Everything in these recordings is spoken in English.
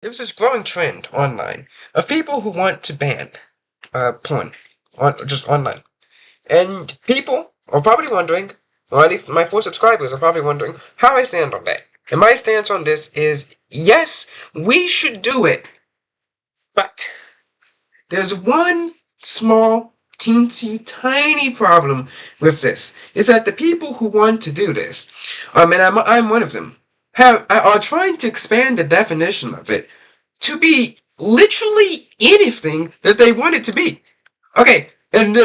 There's this growing trend online of people who want to ban porn on just online, and people are probably wondering, or at least my 4 subscribers are probably wondering how I stand on that. And my stance on this is yes, we should do it, but there's one small, teensy, tiny problem with this. Is that the people who want to do this, and I'm one of them, are trying to expand the definition of it to be literally anything that they want it to be. Okay, and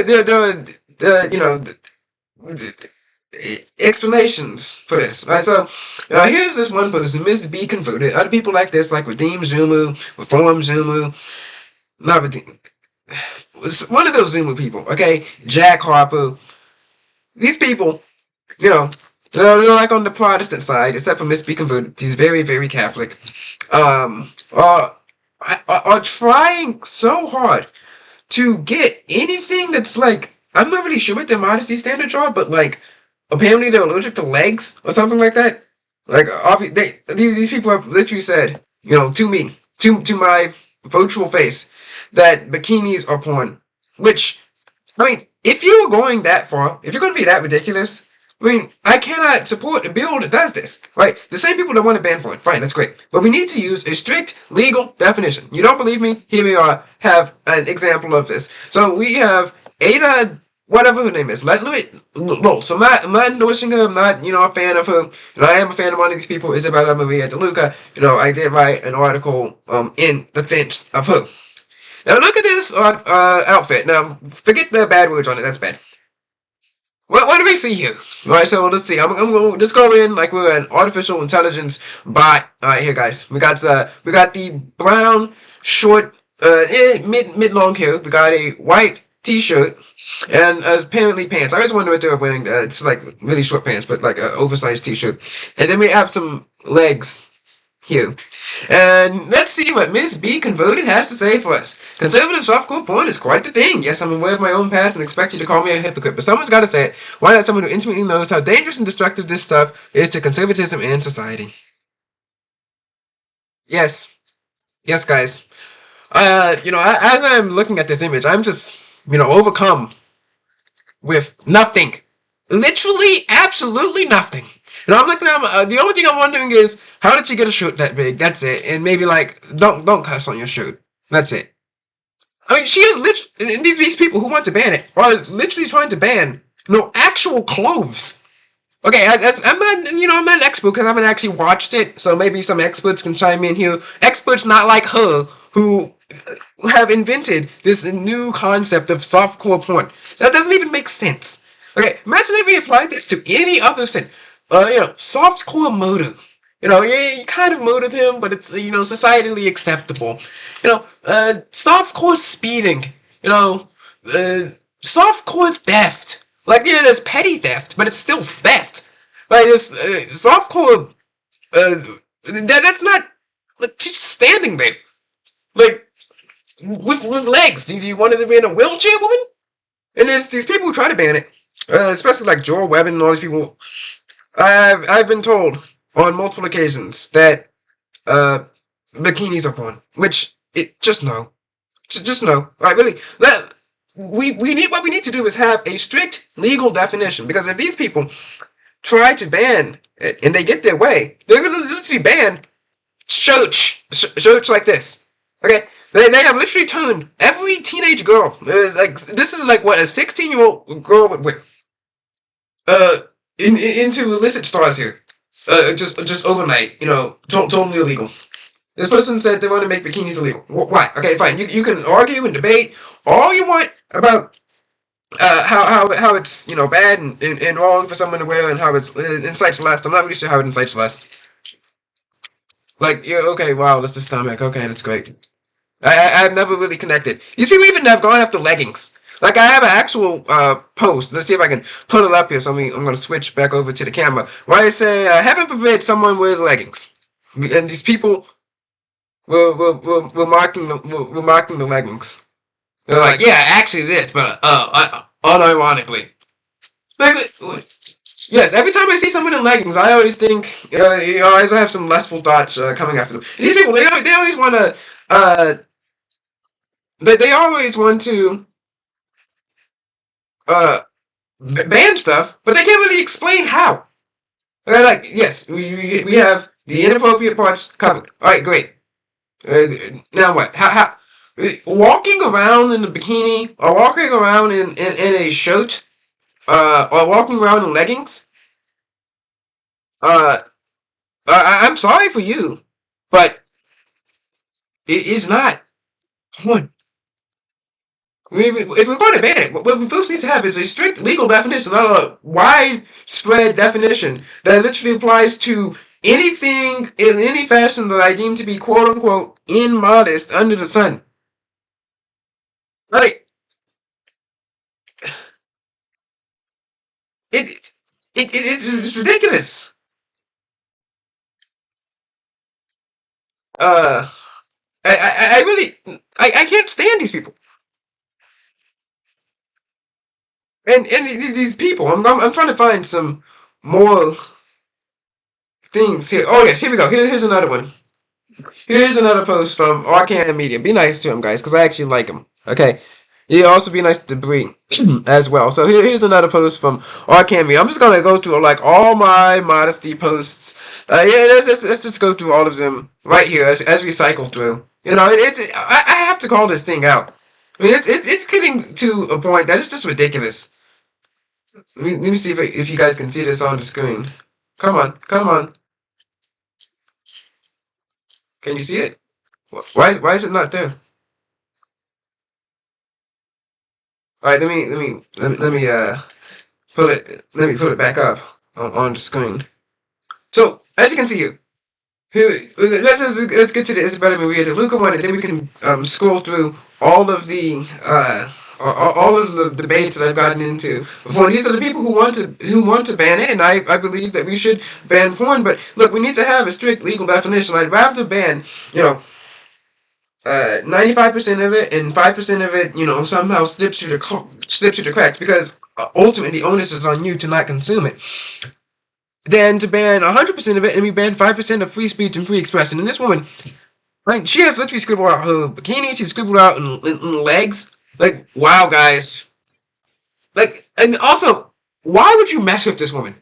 explanations for this. Right, so here's this one person, Ms. B converted. Other people like this, like Redeem Zumu, Reform Zumu, not Redeem. One of those Zumu people, okay? Jack Harper. These people, you know, they're like on the Protestant side, except for Miss B converted. He's very, very Catholic. Are trying so hard to get anything that's like, I'm not really sure what their modesty standards are, but like apparently they're allergic to legs or something like that. Like these people have literally said, to me, to my virtual face, that bikinis are porn. Which, I mean, if you're going that far, if you're going to be that ridiculous, I mean, I cannot support a bill that does this, right? The same people that want to ban porn, fine, that's great. But we need to use a strict legal definition. You don't believe me? Here we are, have an example of this. So we have Ada, whatever her name is, Lol. So I'm not endorsing her, I'm not, a fan of her. I am a fan of one of these people, Isabella Maria DeLuca. I did write an article in defense of her. Now look at this outfit. Now, forget the bad words on it, that's bad. What do we see here? Alright, so let's see. I'm going to just go in like we're an artificial intelligence bot. Alright, here guys. We got the brown, short, mid-long hair. We got a white t-shirt and apparently pants. I always wonder what they're wearing. It's like really short pants, but like an oversized t-shirt. And then we have some legs here. And let's see what Miss B Converted has to say for us. Conservative softcore porn is quite the thing. Yes, I'm aware of my own past and expect you to call me a hypocrite, but someone's got to say it. Why not someone who intimately knows how dangerous and destructive this stuff is to conservatism and society? Yes. Yes, guys. As I'm looking at this image, I'm just, overcome with nothing. Literally, absolutely nothing. I'm looking at the only thing I'm wondering is, how did you get a shirt that big? That's it. And maybe like, don't cuss on your shirt. That's it. I mean, she is literally, and these people who want to ban it are literally trying to ban, actual clothes. Okay, as I'm not, I'm not an expert because I haven't actually watched it, so maybe some experts can chime in here. Experts not like her who have invented this new concept of softcore porn. That doesn't even make sense. Okay, imagine if we applied this to any other sin. Softcore murder. You kind of murdered him, but it's, societally acceptable. Softcore speeding. Softcore theft. Like, yeah, there's petty theft, but it's still theft. Like, it's, softcore, that's not, like, just standing there. Like, with legs. Do you want to be in a wheelchair, woman? And it's these people who try to ban it. Especially like Joel Webb and all these people. I've been told on multiple occasions that bikinis are porn, which just no, just no. Right, really. We need what we need to do is have a strict legal definition, because if these people try to ban it and they get their way, they're gonna literally ban church like this. Okay. They have literally turned every teenage girl, like, this is like what a 16-year-old girl would wear, into illicit stars here. Just overnight, totally illegal. This person said they want to make bikinis illegal. Why? Okay, fine. You can argue and debate all you want about how it's, bad and wrong for someone to wear, and how it incites lust. I'm not really sure how it incites lust. Like, yeah, okay, wow, that's the stomach. Okay, that's great. I've never really connected. These people even have gone after leggings. Like, I have an actual post. Let's see if I can put it up here. So I'm going to switch back over to the camera. Where I say, heaven forbid someone wears leggings. And these people were marking the leggings. They're like, yeah, actually this, but unironically. Like, Yes, every time I see someone in leggings, I always think, I always have some lustful thoughts coming after them. These people, they always want to, they always want to uh, ban stuff, but they can't really explain how. They're like, yes, we have the inappropriate parts covered. All right, great. Now what? How? Walking around in a bikini or walking around in a shirt, or walking around in leggings, uh, I'm sorry for you, but it is not one. If we're going to ban it, what we first need to have is a strict legal definition, not a widespread definition that literally applies to anything in any fashion that I deem to be quote unquote immodest under the sun. Like it, it's ridiculous. Uh, I really, I can't stand these people. And these people, I'm trying to find some more things here. Oh yes, here we go. Here's another one. Here's another post from Arcane Media. Be nice to him, guys, because I actually like him. Okay. You also be nice to Bree as well. So here's another post from Arcane Media. I'm just gonna go through like all my modesty posts. Yeah, let's just go through all of them right here as we cycle through. I have to call this thing out. I mean, it's getting to a point that it's just ridiculous. Let me see if you guys can see this on the screen. Come on, come on. Can you see it? Why is it not there? All right, let me put it back up on the screen. So as you can see here, let's get to the Isabella Maria de Luca one, and then we can scroll through all of the all of the debates that I've gotten into before. And these are the people who want to ban it, and I believe that we should ban porn. But look, we need to have a strict legal definition. I'd rather ban 95% of it, and 5% of it, somehow slips through the cracks, because ultimately the onus is on you to not consume it, than to ban 100% of it and we ban 5% of free speech and free expression. And this woman, right, she has literally scribbled out her bikini, she scribbled out in legs. Like, wow, guys. Like, and also, why would you mess with this woman?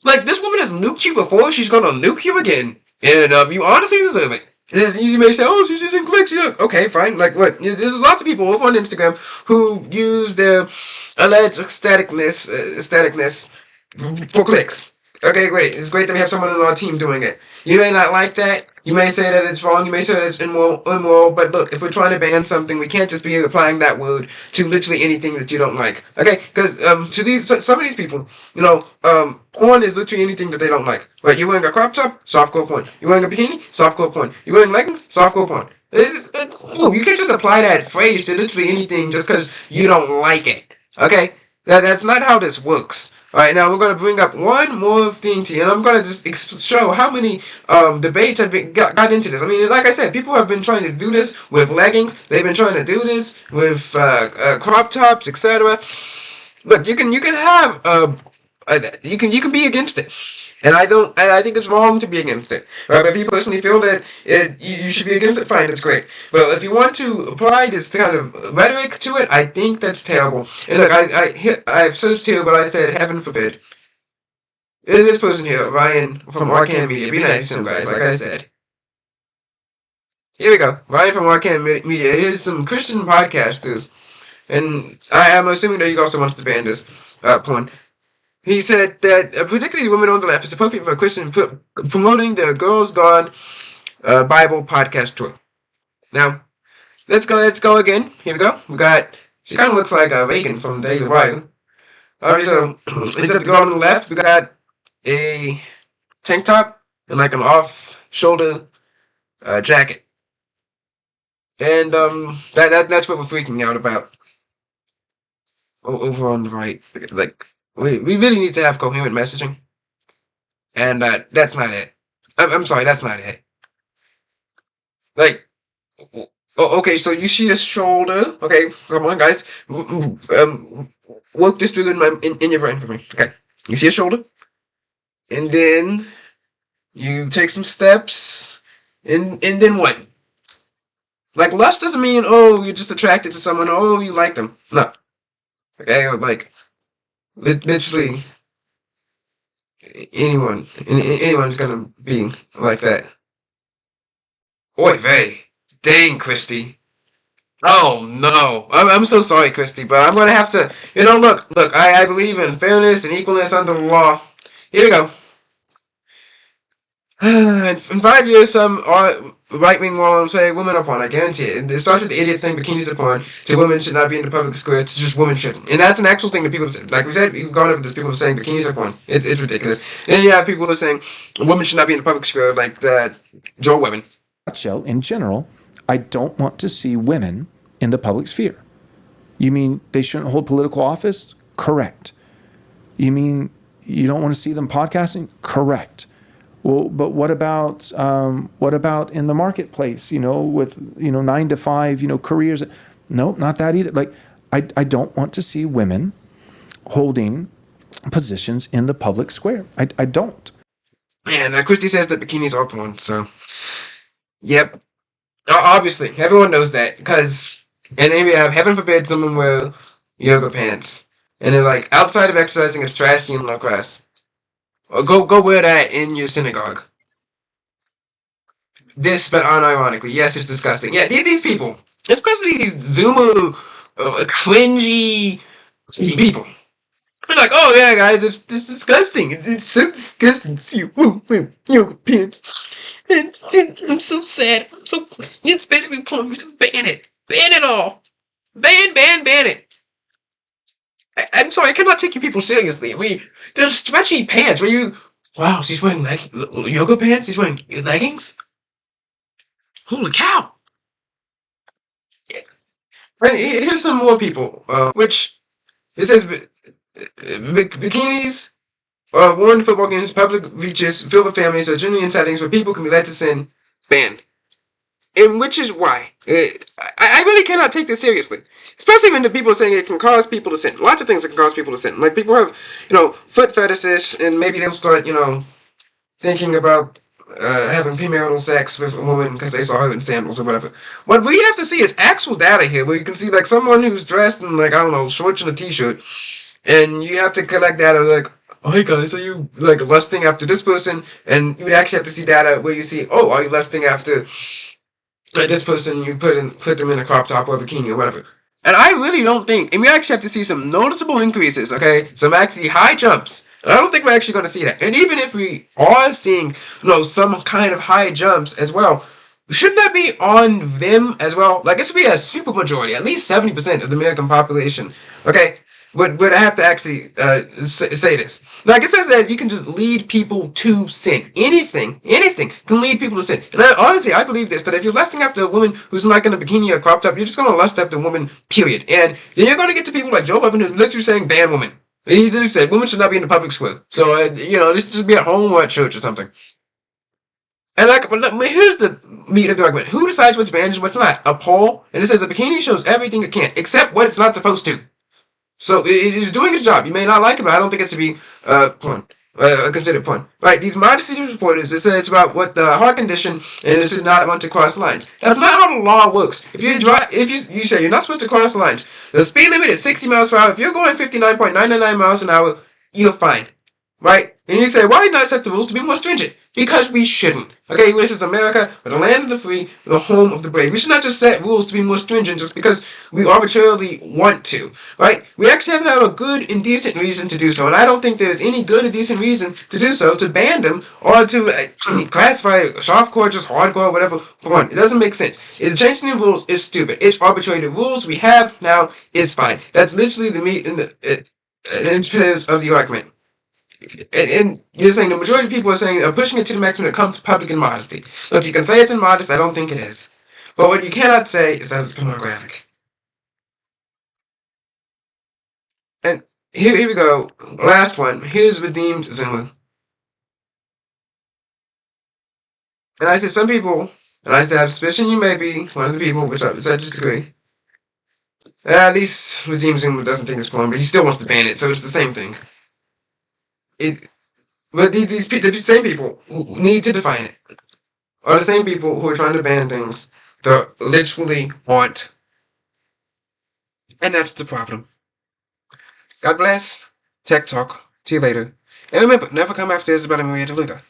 Like, this woman has nuked you before, she's gonna nuke you again. And you honestly deserve it. And you may say, oh, she's using clicks. Yeah, okay, fine. Like, what? There's lots of people on Instagram who use their alleged aestheticness for clicks. Okay, great. It's great that we have someone on our team doing it. You may not like that. You may say that it's wrong. You may say that it's immoral. But look, if we're trying to ban something, we can't just be applying that word to literally anything that you don't like. Okay? Because to some of these people, porn is literally anything that they don't like. Right? You're wearing a crop top, softcore porn. You're wearing a bikini, softcore porn. You're wearing leggings, softcore porn. You can't just apply that phrase to literally anything just because you don't like it. Okay? That's not how this works. Alright, now we're going to bring up one more thing to you, and I'm going to just show how many debates have got into this. I mean, like I said, people have been trying to do this with leggings. They've been trying to do this with crop tops, etc. Look, you can have you can be against it, and I think it's wrong to be against it. Right? But if you personally feel that you should be against it, fine, that's great. But if you want to apply this kind of rhetoric to it, I think that's terrible. And look, I've searched here, but I said heaven forbid. This person here, Ryan from Arcane Media, be nice to him, guys. Like I said. Here we go, Ryan from Arcane Media. Here's some Christian podcasters, and I am assuming that he also wants to ban this porn. He said that particularly women on the left, it's appropriate for a Christian promoting the Girls Gone Bible podcast tour. Now, let's go again. Here we go. She kind of looks like Reagan from Daily Wire. Alright, so instead of the girl on the left, we got a tank top and like an off-shoulder jacket. And that's what we're freaking out about. Over on the right, like. We really need to have coherent messaging, and that's not it. I'm sorry, that's not it. Like, okay, so you see a shoulder. Okay, come on, guys. Work this through in your brain for me. Okay, you see a shoulder. and then you take some steps, and then what? Like lust doesn't mean oh you're just attracted to someone, oh you like them. No, okay, like literally anyone's gonna be like that. Oy vey, dang Christy. Oh no, I'm so sorry, Christy, but I'm gonna have to. Look. I believe in fairness and equalness under the law. Here we go. In 5 years, some right-wing morons say women are porn. I guarantee it. It starts with idiots saying bikinis are porn, to women should not be in the public square, to just women shouldn't. And that's an actual thing that people say. Like we said, we've gone over this, people saying bikinis are porn. It's ridiculous. And then you have people who are saying women should not be in the public square, like that Joe Women. Nutshell, in general, I don't want to see women in the public sphere. You mean they shouldn't hold political office? Correct. You mean you don't want to see them podcasting? Correct. Well, but what about in the marketplace? With 9 to 5, careers. No, not that either. Like, I don't want to see women holding positions in the public square. I don't. And Christy says that bikinis are porn. So, yep. Obviously, everyone knows that because, and then we have heaven forbid someone wear yoga pants, and they're like outside of exercising, it's trashy and low class. Go wear that in your synagogue. This, but unironically, yes, it's disgusting. Yeah, these people, especially these Zoomer, cringy people. They're like, oh yeah, guys, it's disgusting. It's so disgusting to see yoga pants. And I'm so sad. It's basically porn. So ban it. Ban it all. Ban it. I'm sorry, I cannot take you people seriously. There's stretchy pants where you. Wow, she's wearing yoga pants? She's wearing leggings? Holy cow! And here's some more people, which it says bikinis worn in football games, public beaches filled with families, are generally in settings where people can be led to sin, banned. And which is why I really cannot take this seriously. Especially when the people are saying it can cause people to sin. Lots of things that can cause people to sin. Like people have, foot fetishes, and maybe they'll start, thinking about having premarital sex with a woman because they saw her in sandals or whatever. What we have to see is actual data here, where you can see like someone who's dressed in like I don't know shorts and a t-shirt, and you have to collect data like. Oh, hey guys, are you like lusting after this person? And you would actually have to see data where you see, oh, are you lusting after this person? You put them in a crop top or a bikini or whatever. And I really don't think, and we actually have to see some noticeable increases, okay? Some actually high jumps. And I don't think we're actually going to see that. And even if we are seeing, some kind of high jumps as well, shouldn't that be on them as well? Like, it should be a super majority, at least 70% of the American population, okay? Would I have to actually say this? Like, it says that you can just lead people to sin. Anything can lead people to sin. And honestly, I believe this, that if you're lusting after a woman who's like in a bikini or crop top, you're just going to lust after a woman, period. And then you're going to get to people like Joe Biden who's literally saying ban women. He literally said women should not be in the public square. So, this should just be at home or at church or something. And here's the meat of the argument. Who decides what's banned and what's not? A poll? And it says a bikini shows everything it can, except what it's not supposed to. So it is doing its job. You may not like it, but I don't think it should be porn. Considered porn. Right, these modesty reporters, it says it's about what the heart condition and it should not want to cross lines. That's not how the law works. If you say you're not supposed to cross lines, the speed limit is 60 miles per hour. If you're going 59.999 miles an hour, you're fine. Right? And you say, why not set the rules to be more stringent? Because we shouldn't. Okay, this is America, the land of the free, the home of the brave. We should not just set rules to be more stringent just because we arbitrarily want to. Right? We actually have to have a good and decent reason to do so. And I don't think there's any good and decent reason to do so, to ban them, or to classify softcore, just hardcore, whatever, porn. It doesn't make sense. Changing the rules is stupid. It's arbitrary. The rules we have now is fine. That's literally the meat and the impetus of the argument. And you're saying the majority of people are saying pushing it to the maximum when it comes to public immodesty. Look, you can say it's immodest, I don't think it is. But what you cannot say is that it's pornographic. And here we go. Last one. Here's Redeemed Zoomer. And I said some people, and I said I have suspicion you may be one of the people, which I disagree. At least Redeemed Zoomer doesn't think it's porn, but he still wants to ban it, so it's the same thing. But the same people who need to define it are the same people who are trying to ban things that literally aren't. And that's the problem. God bless. Tech Talk. See you later. And remember, never come after us about a Maria DeLuca.